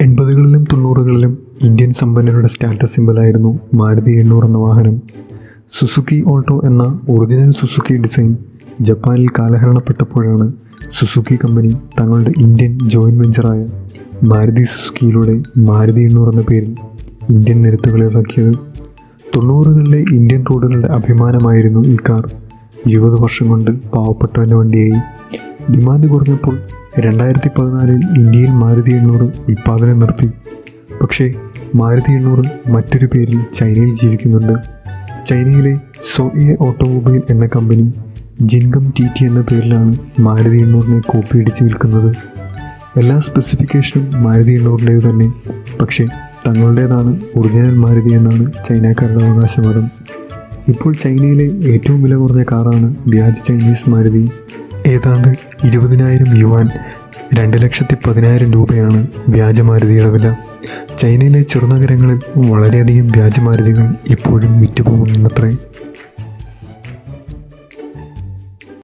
എൺപതുകളിലും 90കളിലും Indian സമ്പന്നരുടെ status സിമ്പലായിരുന്നു Maruti 800 എന്ന വാഹനം. Suzuki Alto എന്ന ഒറിജിനൽ സുസുക്കി ഡിസൈൻ ജപ്പാനിൽ കാലഹരണപ്പെട്ടപ്പോഴാണ് സുസുക്കി കമ്പനി തങ്ങളുടെ ഇന്ത്യൻ ജോയിൻറ്റ് വെഞ്ചറായ മാരുതി സുസുക്കിയിലൂടെ മാരുതി 800 എന്ന പേരിൽ ഇന്ത്യൻ നിരത്തുകളിൽ ഇറക്കിയത്. 90കളിലെ ഇന്ത്യൻ റോഡുകളുടെ അഭിമാനമായിരുന്നു ഈ കാർ. 20 വർഷം കൊണ്ട് പാവപ്പെട്ടവൻ്റെ വണ്ടിയായി. ഡിമാൻഡ് കുറഞ്ഞപ്പോൾ 2014 ഇന്ത്യയിൽ മാരുതി 800 ഉൽപ്പാദനം നിർത്തി. പക്ഷേ മാരുതി 800 മറ്റൊരു പേരിൽ ചൈനയിൽ ജീവിക്കുന്നുണ്ട്. ചൈനയിലെ സോയെ ഓട്ടോമൊബൈൽ എന്ന കമ്പനി ജിൻഗം TT എന്ന പേരിലാണ് മാരുതി 800നെ കോപ്പിയടിച്ച് വിൽക്കുന്നത്. എല്ലാ സ്പെസിഫിക്കേഷനും മാരുതി 800ലേത് തന്നെ, പക്ഷേ തങ്ങളുടേതാണ് ഒറിജിനൽ മാരുതി എന്നാണ് ചൈനക്കാരുടെ അവകാശവാദം. ഇപ്പോൾ ചൈനയിലെ ഏറ്റവും വില കുറഞ്ഞ കാറാണ് വ്യാജ ചൈനീസ് മാരുതി. ഏതാണ്ട് 20,000 യുവാൻ, 2,10,000 രൂപയാണ് വ്യാജമാരുതിയുടെ വില. ചൈനയിലെ ചെറുനഗരങ്ങളിൽ വളരെയധികം വ്യാജമാരുതികൾ ഇപ്പോഴും വിറ്റുപോകുന്നത്രേ.